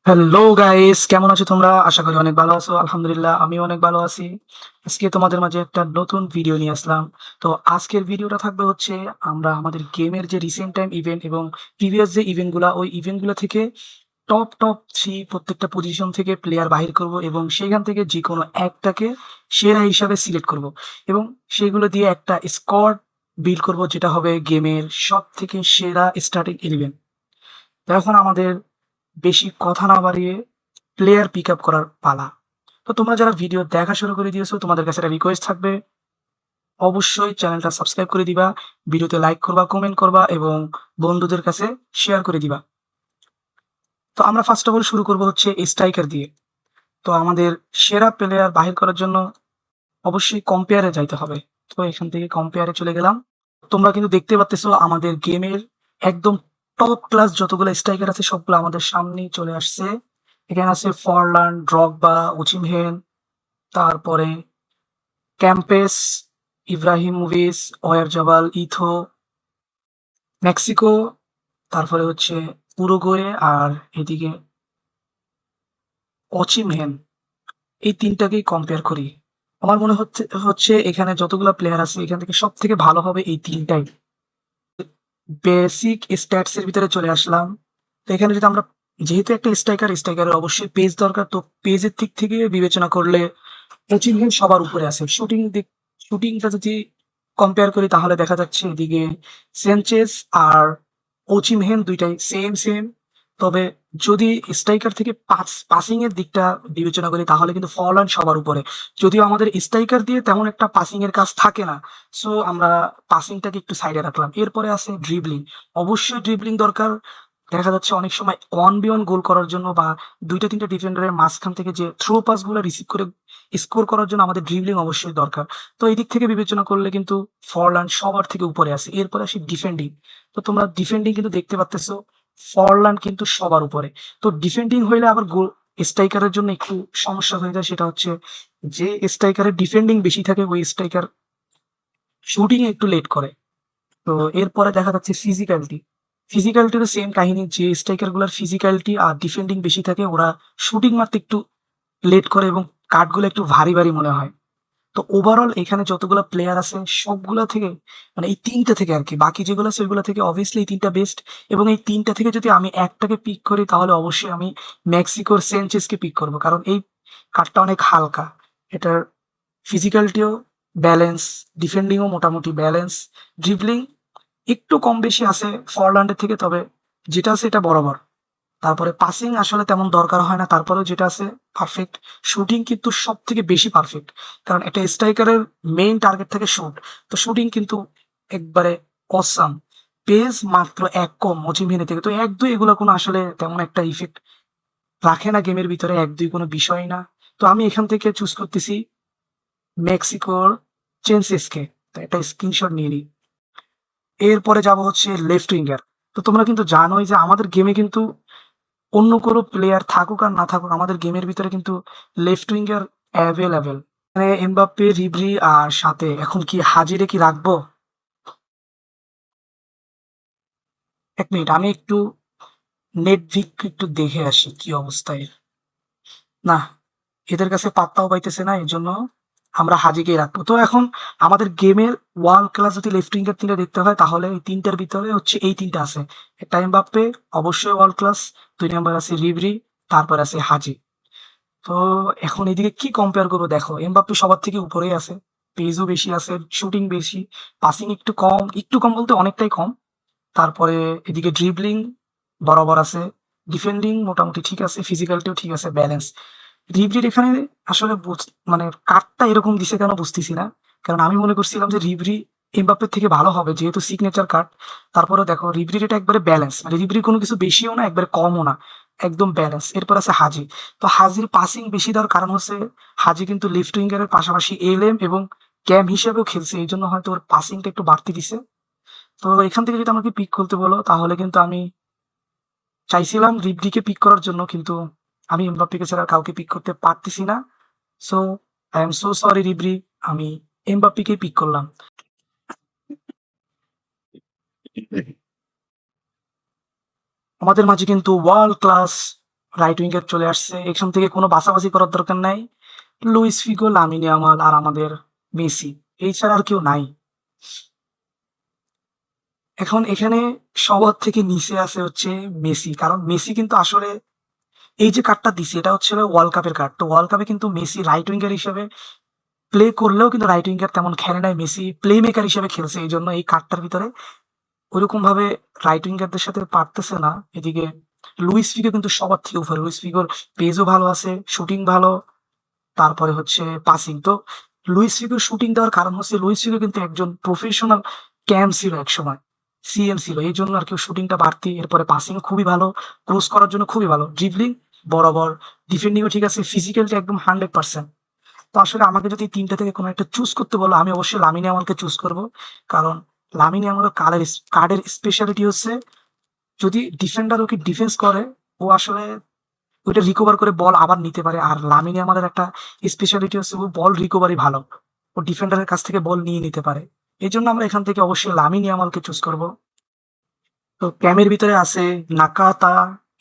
Hello guys, কেমন আছো তোমরা? আশা করি অনেক ভালো আছো। আলহামদুলিল্লাহ আমি অনেক ভালো আছি। আজকে তোমাদের মাঝে একটা নতুন ভিডিও নিয়ে আসলাম। তো আজকের ভিডিওটা থাকবে হচ্ছে আমরা আমাদের গেমের যে রিসেন্ট টাইম ইভেন্ট এবং প্রিভিয়াস যে ইভেন্টগুলা ওই ইভেন্টগুলো থেকে টপ 3 প্রত্যেকটা পজিশন থেকে প্লেয়ার বাহির করব এবং সেখান থেকে যেকোনো একটাকে সেরা হিসাবে সিলেক্ট করব এবং সেগুলো দিয়ে একটা স্কোয়াড বিল্ড করব যেটা হবে গেমের সবথেকে সেরা স্টার্টিং 11। তো এখন আমাদের বেশি কথা না বাড়িয়ে প্লেয়ার পিক আপ করার পালা। তো তোমরা যারা ভিডিও দেখা শুরু করে দিয়েছো তোমাদের কাছে একটা রিকোয়েস্ট থাকবে, অবশ্যই চ্যানেলটা সাবস্ক্রাইব করে দিবা, ভিডিওতে লাইক করবা, কমেন্ট করবা এবং বন্ধুদের কাছে শেয়ার করে দিবা। তো আমরা ফার্স্ট অফ অল শুরু করব হচ্ছে স্ট্রাইকার দিয়ে। তো আমাদের সেরা প্লেয়ার বাহির করার জন্য অবশ্যই কম্পেয়ারে যাইতে হবে। তো এখান থেকে কম্পেয়ারে চলে গেলাম। তোমরা কিন্তু দেখতে পাচ্তেছো আমাদের গেমের একদম টপ ক্লাস যতগুলো স্ট্রাইকার আছে সবগুলো আমাদের সামনেই চলে আসছে। এখানে আছে ফরলান, ড্রগবা, ওচিমহেন, তারপরে ক্যাম্পেস, ইব্রাহিমোভিচ, ওয়ারজাবাল, ইথো, মেক্সিকো, তারপরে হচ্ছে উরুগুয়ে আর এদিকে ওচিমহেন। এই ৩ টাকেই কম্পেয়ার করি। আমার মনে হচ্ছে এখানে যতগুলা প্লেয়ার আছে এখান থেকে সবথেকে ভালো হবে এই ৩ টাই। বেসিক স্ট্যাটস এর ভিতরে চলে আসলাম। তো এখানে যদি আমরা যেহেতু একটা স্ট্রাইকারের অবশ্যই পেস দরকার। তো পেজের দিক থেকে বিবেচনা করলে ওচিমহেন সবার উপরে আছে। শুটিংটা যদি কম্পেয়ার করি তাহলে দেখা যাচ্ছে এদিকে সেনচেজ আর ওচিমহেন ২ টাই সেম। তবে যদি স্ট্রাইকার থেকে পাসিং এর দিকটা বিবেচনা করি তাহলে কিন্তু ফরলান সবার উপরে। যদিও আমাদের স্ট্রাইকার দিয়ে তেমন একটা পাসিং এর কাজ থাকে না। সো আমরা পাসিংটাকে একটু সাইডে রাখলাম। এরপরে আছে ড্রিবলিং। অবশ্যই ড্রিবলিং দরকার। দেখা যাচ্ছে অনেক সময় 1v1 গোল করার জন্য বা ২টা ৩টা ডিফেন্ডারের মাঝখান থেকে যে থ্রো পাসগুলো রিসিভ করে স্কোর করার জন্য আমাদের ড্রিবলিং অবশ্যই দরকার। তো এই দিক থেকে বিবেচনা করলে কিন্তু ফরলান সবার থেকে উপরে আছে। এরপরে আসি ডিফেন্ডিং। তো তোমরা ডিফেন্ডিং কিন্তু দেখতে পারতেছো ফরলান কিন্তু সবার উপরে। তো ডিফেন্ডিং হইলে আবার গোল স্ট্রাইকারের জন্য একটু সমস্যা হয়ে যায়। সেটা হচ্ছে যে স্ট্রাইকারের ডিফেন্ডিং বেশি থাকে ওই স্ট্রাইকার শুটিং এ একটু লেট করে। তো এরপরে দেখা যাচ্ছে ফিজিক্যালিটিরও সেম কাহিনী। যে স্ট্রাইকার গুলার ফিজিক্যালিটি আর ডিফেন্ডিং বেশি থাকে ওরা শুটিং মারতে একটু লেট করে এবং কাঠগুলো একটু ভারী মনে হয়। তো ওভারঅল এখানে যতগুলো প্লেয়ার আছে সবগুলা থেকে মানে এই ৩টা থেকে আরকি বাকি যেগুলো আছে ওইগুলা থেকে অবভিয়াসলি এই ৩টা বেস্ট এবং এই ৩টা থেকে যদি আমি একটাকে পিক করি তাহলে অবশ্যই আমি মেক্সিকোর সেনচেজকে পিক করব। কারণ এই কার্ডটা অনেক হালকা। এটার ফিজিক্যালিটিও ব্যালেন্স, ডিফেন্ডিংও মোটামুটি ব্যালেন্স, ড্রিবলিং একটু কম বেশি আছে ফরল্যান্ডের থেকে, তবে যেটা আছে এটা বরাবর। তারপরে পাসিং আসলে তেমন দরকার হয় না, তারপরেও যেটা আছে পারফেক্ট। শুটিং কিন্তু সব থেকে বেশি পারফেক্ট, কারণ একটা স্ট্রাইকারের মেইন টার্গেট থাকে শুট। তো শুটিং কিন্তু একবারে অসাম। পেস মাত্র ১ কম মজিমহিনী থেকে। তো ১-২ এগুলো কোনো আসলে তেমন একটা ইফেক্ট রাখে না গেমের ভিতরে, ১-২ কোনো বিষয় না। তো আমি এখান থেকে চুজ করতেছি মেক্সিকোর চেনসেসকে। তো একটা স্ক্রিনশট নিয়ে নিই। এরপরে যাব হচ্ছে লেফট উইঙ্গার। তো তোমরা কিন্তু জানোই যে আমাদের গেমে কিন্তু অন্য কোনো প্লেয়ার থাকুক আর না থাকুক আমাদের গেমের ভিতরে কিন্তু লেফট উইঙ্গার অ্যাভেলেবেল। মানে এমবাপ্পে, রিবরি আর সাথে এখন কি হাজিরে কি রাখবো? ১ মিনিট আমি একটু নেটভিক একটু দেখে আসি কি অবস্থায়। না, এদের কাছে পাত্তাও পাইতেছে না। এজন্য আমরা হাজিকেই রাখবো। তো এখন আমাদের গেমের ওয়ার্ল্ড ক্লাস যদি লেফট উইঙ্গার ৩ টা দেখতে হয় তাহলে এই ৩ টার ভিতরে হচ্ছে এই ৩ টা আছে। একটা এমবাপ্পে অবশ্যই ওয়ার্ল্ড ক্লাস, ২ নাম্বার আছে রিবরি, তারপর আছে হাজি। তো এখন এদিকে কি কম্পেয়ার করবো দেখো, এমবাপ্পে সবার থেকে উপরেই আছে। পেজও বেশি আছে, শুটিং বেশি, পাসিং একটু কম বলতে অনেকটাই কম। তারপরে এদিকে ড্রিবলিং বরাবর আছে, ডিফেন্ডিং মোটামুটি ঠিক আছে, ফিজিক্যালটিও ঠিক আছে, ব্যালেন্স। রিবরির এখানে আসলে মানে কার্ডটা এরকম দিছে কেন বুঝতেছি না। কারণ আমি মনে করছিলাম যে রিবরি এমবাপ্পের থেকে ভালো হবে যেহেতু সিগনেচার কার্ড। তারপরে দেখো রিবরির এটা একবারে ব্যালেন্স, মানে রিবরির কোনো কিছু বেশিও না একবারে কমও না, একদম ব্যালেন্স। এরপর আছে হাজি। তো হাজির পাসিং বেশি দেওয়ার কারণ হচ্ছে হাজি কিন্তু লেফট উইঙ্গারের পাশাপাশি এলএম এবং ক্যাম হিসেবেও খেলছে, এই জন্য হয়তো ওর পাসিংটা একটু বাড়তি দিছে। তো এখান থেকে যদি আমাকে পিক করতে বলো তাহলে কিন্তু আমি চাইছিলাম রিবরিকে পিক করার জন্য, কিন্তু আমি এমবাপ্পেকে ছাড়া কাউকে পিক করতে পারতেছি না। So I am so sorry রিবরি, আমি এমবাপ্পেকেই পিক করলাম। আমাদের মাঝে কিন্তু ওয়ার্ল্ড ক্লাস রাইট উইঙ্গার চলে আসছে, এখান থেকে কোনো বাছাবাছি করার দরকার নাই। লুইস ফিগো, লামিনে ইয়ামাল আর আমাদের মেসি, এই ছাড়া আর কেউ নাই। এখন এখানে সবার থেকে নিচে আছে হচ্ছে মেসি, কারণ মেসি কিন্তু আসলে এই যে কার্ডটা দিছে এটা হচ্ছে ওয়ার্ল্ড কাপের কার্ড। তো ওয়ার্ল্ড কাপে কিন্তু মেসি রাইট উইঙ্গার হিসেবে প্লে করলেও কিন্তু রাইট উইঙ্গার তেমন খেলে নাই, মেসি প্লে মেকার হিসেবে খেলছে, এই জন্য এই কার্ডটার ভিতরে ওইরকম ভাবে রাইট উইঙ্গারদের সাথে পারতেছে না। এদিকে লুইস ফিগো কিন্তু সবার থেকে উপরে, লুইস ফিগোর পেজও ভালো আছে, শুটিং ভালো, তারপরে হচ্ছে পাসিং। তো লুইস ফিগোর শুটিং দেওয়ার কারণ হচ্ছে লুইস ফিগো কিন্তু একজন প্রফেশনাল ক্যাম ছিল একসময়, সিএম ছিল, এই জন্য আর কি শুটিংটা বাড়তি। এরপরে পাসিং খুবই ভালো, ক্রস করার জন্য খুবই ভালো, ড্রিবলিং বরাবর, ডিফেন্ডিংও ঠিক আছে, ফিজিক্যালটা একদম 100%। তো আসলে আমাকে যদি ৩টা থেকে কোনো একটা চুজ করতে বলো, আমি অবশ্যই লামিনে ইয়ামালকে চুজ করব। কারণ লামিনে ইয়ামালের কার্ডের স্পেশালিটি হচ্ছে যদি ডিফেন্ডার ওকে ডিফেন্স করে, ও আসলে ওইটা রিকভার করে বল আবার নিতে পারে। আর লামিনে ইয়ামালের একটা স্পেশালিটি হচ্ছে ও বল রিকভারি ভালো, ও ডিফেন্ডারের কাছ থেকে বল নিয়ে নিতে পারে। এই জন্য আমরা এখান থেকে অবশ্যই লামিনে ইয়ামালকে চুজ করব। তো ক্যামের ভিতরে আছে নাকাতা,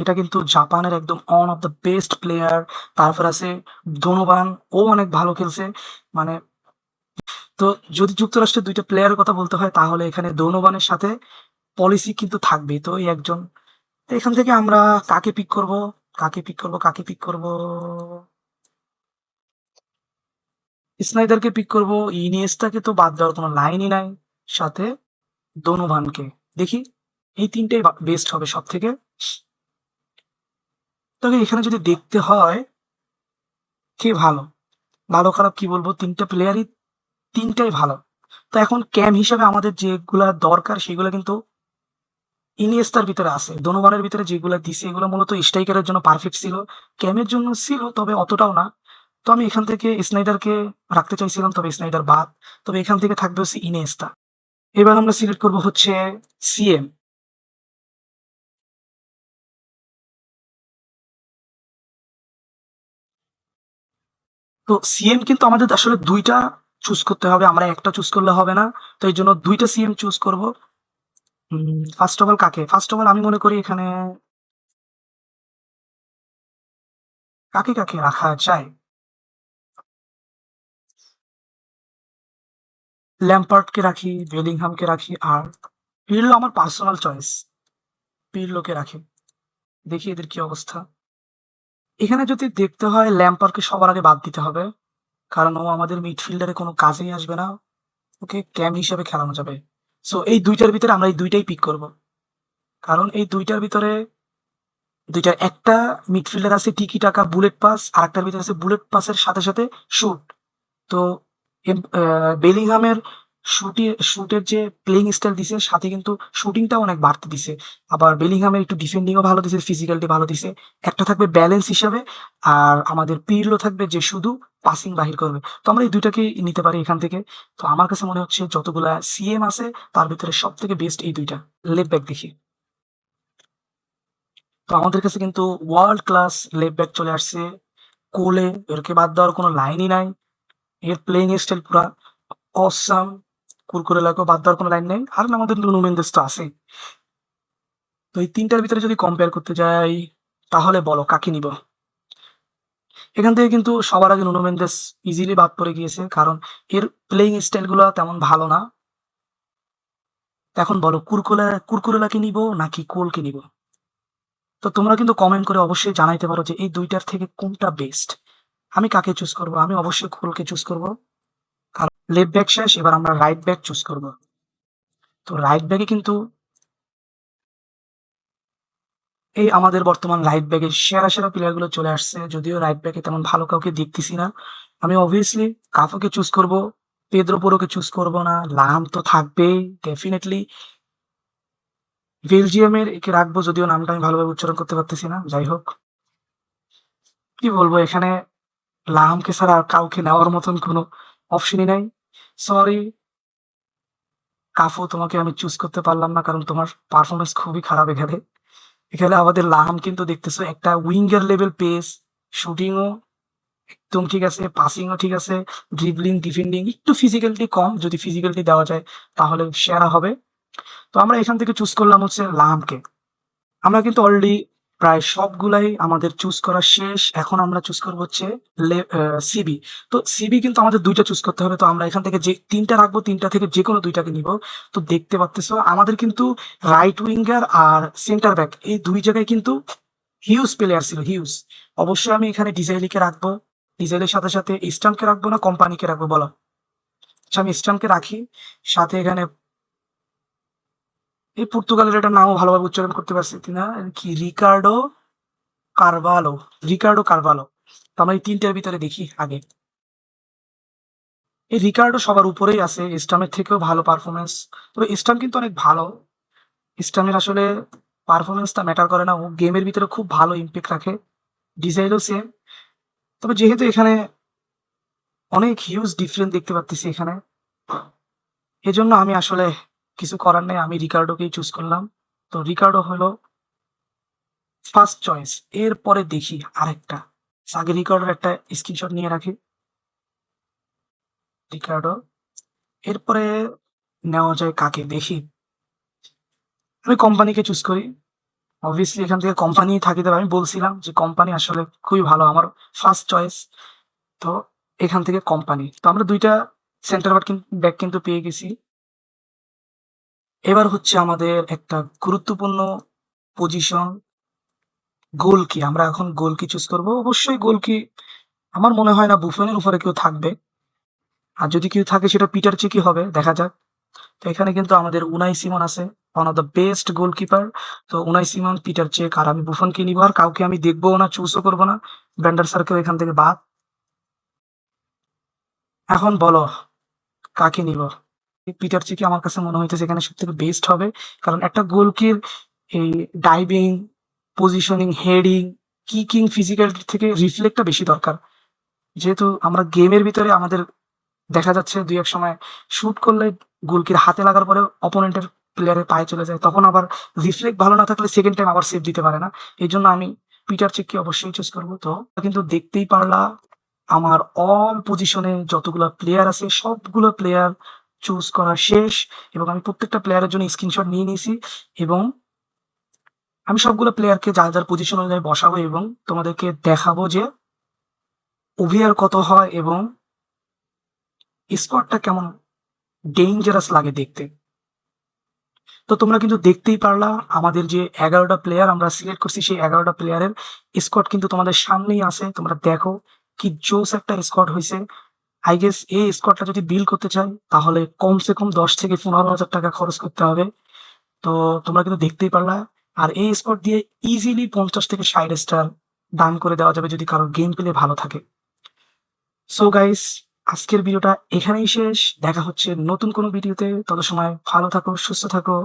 এটা কিন্তু জাপানের একদম on of the best player. তারপর আছে দোনোভান, ও অনেক ভালো খেলছে। মানে তো যদি যুক্তরাষ্ট্রের ২টা প্লেয়ারের কথা বলতে হয় তাহলে এখানে দোনোভানের সাথে পলিসি কিন্তু থাকবেই। তো এই একজন, তো এখান থেকে আমরা কাকে পিক করব, কাকে পিক করব, স্নাইদারকে পিক করব। ইনিয়েস্তাকে তো বাদ দেওয়ার কোনো লাইনই নাই, সাথে দোনোভানকে। দেখি এই ৩টাই বেস্ট হবে সব থেকে। তবে এখানে যদি দেখতে হয় কে ভালো, ভালো খারাপ কি বলবো, ৩টা প্লেয়ারই ৩টাই ভালো। তো এখন ক্যাম হিসাবে আমাদের যেগুলা দরকার সেগুলো কিন্তু ইনিয়েস্তার ভিতরে আছে, দোনোভানের ভিতরে যেগুলা দিছে এগুলো মূলত স্ট্রাইকারের জন্য পারফেক্ট ছিল, ক্যামের জন্য ছিল তবে অতটাও না। তো আমি এখান থেকে স্নাইডারকে রাখতে চাইছিলাম, তবে স্নাইডার বাদ। তবে এখান থেকে থাকবে হচ্ছে ইনিয়েস্তা। এবার আমরা সিলেক্ট করব হচ্ছে সিএম। তো সিএম কিন্তু আমাদের আসলে ২টা চুজ করতে হবে, আমরা একটা চুজ করলে হবে না। তো এই জন্য ২টা সিএম চুজ করব। ফার্স্ট অফ অল কাকে, ফার্স্ট অফ অল আমি মনে করি এখানে কাকে রাখা যায়। ল্যাম্পার্ডকে রাখি, বেলিংহামকে রাখি, আর পিরলো আমার পার্সোনাল চয়েস, পিরলোকে রাখি। দেখি এদের কি অবস্থা। এখানে যদি দেখতে হয় ল্যাম্পার্ডকে সবার আগে বাদ দিতে হবে, কারণ ও আমাদের মিডফিল্ডারে কোনো কাজেই আসবে না, ওকে ক্যাম হিসেবে খেলানো যাবে। সো এই ২টার ভিতরে আমরা এই ২টাই পিক করব। কারণ এই ২টার ভিতরে ২টার একটা মিডফিল্ডার আছে টিকি টাকা বুলেট পাস, আরেকটার ভিতরে আছে বুলেট পাসের সাথে শুট। তো বেলিংহামের শুটের যে প্লেইং স্টাইল দিছে সাথে কিন্তু শুটিংটাও অনেক বাড়তে দিছে। আবার বেলিংহামের একটু ডিফেন্ডিংও ভালো দিছে, ফিজিক্যালিটি ভালো দিছে। একটা থাকবে ব্যালেন্স হিসাবে, আর আমাদের পিরলো থাকবে যে শুধু পাসিং বাহির করবে। তো আমরা এই ২টাকেই নিতে পারি এখান থেকে। তো আমার কাছে মনে হচ্ছে যতগুলা সিএম আছে তার ভিতরে সবথেকে বেস্ট এই ২টা। লেফট ব্যাক দেখি। তো আমাদের কাছে কিন্তু ওয়ার্ল্ড ক্লাস লেফট ব্যাক চলে আসছে। কোলে, এরকে বাদ দেওয়ার কোনো লাইনই নাই। এর প্লেইং স্টাইল পুরা অসাম। কুরকুরেলাকেও বাদ দেওয়ার কোনো লাইন নেই। আর আমাদের নুনো মেন্দেস তো আছেই। তো এই ৩টার ভিতরে যদি কম্পেয়ার করতে যাই তাহলে বলো কাকে নিব? এখান থেকে কিন্তু সবার আগে নুনো মেন্দেস ইজিলি বাদ পড়ে গিয়েছে, কারণ এর প্লেইং স্টাইল গুলো তেমন ভালো না। তো এখন বলো কুরকুরেলাকে নিব নাকি কোলকে নিব? তো তোমরা কিন্তু কমেন্ট করে অবশ্যই জানাইতে পারো যে এই ২টার থেকে কোনটা বেস্ট। আমি কাকে চুজ করব? আমি অবশ্যই কোলকে চুজ করব। কারণ লেফট ব্যাক শেষ, এবার আমরা রাইট ব্যাক চুজ করব। তো রাইট ব্যাকে কিন্তু এই আমাদের বর্তমান রাইট ব্যাকের সেরা প্লেয়ার গুলো চলে আসছে, যদিও রাইট ব্যাকে তেমন ভালো কাউকে দেখতেছি না। আমি অবভিয়াসলি কাফুকে চুজ করব, পেদ্রো পোরোকে চুজ করব না, লাম তো থাকবেই ডেফিনেটলি। বেলজিয়ামের একে রাখবো, যদিও নামটা আমি ভালোভাবে উচ্চারণ করতে পারতেছি না। যাই হোক, কি বলবো, এখানে লাহামকে ছাড়া আর কাউকে নেওয়ার মতন কোনো অপশনই নাই। সরি কাফু, তোমাকে আমি চুজ করতে পারলাম না, কারণ তোমার পারফরমেন্স খুবই খারাপ এখানে। এখানে আমাদের লাহাম কিন্তু দেখতেছো একটা উইঙ্গার লেভেল পেস, শুটিংও একদম ঠিক আছে, পাসিংও ঠিক আছে, ড্রিবলিং, ডিফেন্ডিং একটু ফিজিক্যালিটি কম, যদি ফিজিক্যালিটি দেওয়া যায় তাহলে সেরা হবে। তো আমরা এখান থেকে চুজ করলাম হচ্ছে লাহামকে। আমরা কিন্তু অলরেডি প্রায় সবগুলাই আমাদের চুজ করা শেষ। এখন আমরা চুজ করবো হচ্ছে সিবি। তো সিবি কিন্তু আমাদের ২ টা চুজ করতে হবে। তো আমরা এখান থেকে যে ৩ টা রাখবো, ৩ টা থেকে যেকোনো ২ টাকে নিবো। তো দেখতে পারতেছো আমাদের কিন্তু রাইট উইঙ্গার আর সেন্টার ব্যাক এই ২ জায়গায় কিন্তু হিউজ প্লেয়ার ছিল, হিউজ। অবশ্যই আমি এখানে ডিজাইলিকে রাখবো। ডিজাইলের সাথে, সাথে ইস্টার্নকে রাখবো না কোম্পানিকে রাখবো বলো? আচ্ছা আমি ইস্টার্নকে রাখি। সাথে এখানে এই পর্তুগালের একটা নামও ভালোভাবে উচ্চারণ করতে পারছি কিনা, কি কারভালো, রিকার্ডো কারভালো। তো আমরা এই ৩ টার ভিতরে দেখি আগে। এই রিকার্ডো সবার উপরেই আছে, স্টামের থেকেও ভালো পারফরম্যান্স। তবে স্টাম কিন্তু অনেক ভালো। স্টামের আসলে পারফরম্যান্সটা ম্যাটার করে না, ও গেমের ভিতরে খুব ভালো ইমপ্যাক্ট রাখে। ডিজাইনও সেম। তবে যেহেতু এখানে অনেক হিউজ ডিফারেন্স দেখতে পারতেছি এখানে, এজন্য আমি আসলে কিছু করার নেই, আমি রিকার্ডোকেই চুজ করলাম। তো রিকার্ডো হলো ফার্স্ট চয়েস। এরপরে দেখি আরেকটা। আগে রিকার্ডোর একটা স্ক্রিনশট নিয়ে রাখি। রিকার্ডো। এরপরে নেওয়া যায় কাকে দেখি। আমি কোম্পানিকে চুজ করি। অবভিয়াসলি এখান থেকে কোম্পানি থাকিতে হবে। আমি বলছিলাম যে কোম্পানি আসলে খুবই ভালো, আমার ফার্স্ট চয়েস। তো এখান থেকে কোম্পানি। তো আমরা ২ টা সেন্টার ব্যাক কিন্তু পেয়ে গেছি। এবার হচ্ছে আমাদের একটা গুরুত্বপূর্ণ পজিশন, গোলকি। আমরা এখন গোলকি চুজ করব। অবশ্যই গোলকি আমার মনে হয় না বুফনের উপরে কেউ থাকবে। আর যদি কেউ থাকে সেটা পিটার চেকই হবে, দেখা যাক। তো এখানে কিন্তু আমাদের উনাই সিমন আছে, one of the best goalkeeper. তো উনাই সিমন, পিটার চেক আর আমি বুফনকে নিবো। আর কাউকে আমি দেখবো না, চুজও করবো না। ব্যান্ডার সার্কেল এখান থেকে বাদ। এখন বলো কাকে নিব? পিটার চেকই আমার কাছে মনে হইতেছে এখানে সবথেকে বেস্ট হবে। কারণ একটা গোলকির এই diving, positioning, heading, kicking, physicality থেকে রিফ্লেক্টটা বেশি দরকার। যেহেতু আমরা গেমের ভিতরে আমাদের দেখা যাচ্ছে ২-১ সময় শুট করলে গোলকির হাতে লাগার পরে অপোনেন্টের প্লেয়ারের পায়ে চলে যায়। তখন আবার রিফ্লেক্ট ভালো না থাকলে সেকেন্ড টাইম আবার সেভ দিতে পারে না। এইজন্য আমি পিটার চেককে অবশ্যই চুজ করব। তো কিন্তু দেখতেই পারলা আমার অল পজিশনে যতগুলা প্লেয়ার আছে সবগুলো প্লেয়ার চুজ করা শেষ এবং আমি প্রত্যেকটা প্লেয়ারের জন্য স্ক্রিনশট নিয়ে নিয়েছি এবং আমি সবগুলো প্লেয়ারকে যার, যার পজিশন অনুযায়ী বসাবো এবং তোমাদেরকে দেখাবো যে ওভিআর কত হয় এবং স্কোয়াডটা কেমন ডেঞ্জারাস লাগে দেখতে। তো তোমরা কিন্তু দেখতেই পারলা আমাদের যে ১১ টা প্লেয়ার আমরা সিলেক্ট করছি সেই ১১ টা প্লেয়ারের স্কোয়াড কিন্তু তোমাদের সামনেই আছে। তোমরা দেখো কি জোস একটা স্কোয়াড হইছে। আই গেস এই স্কোয়াডটা যদি বিল্ড করতে চাই তাহলে কমসে কম ১০ থেকে ১৫,০০০ টাকা খরচ করতে হবে। তো তোমরা কিন্তু দেখতেই পারলা। আর এই স্কোয়াড দিয়ে ইজিলি ৫০ থেকে ৬০ স্টার দান করে দেওয়া যাবে যদি কারোর গেম প্লে ভালো থাকে। সো গাইস আজকের ভিডিওটা এখানেই শেষ। দেখা হচ্ছে নতুন কোনো ভিডিওতে। তত সময় ভালো থাকো, সুস্থ থাকো।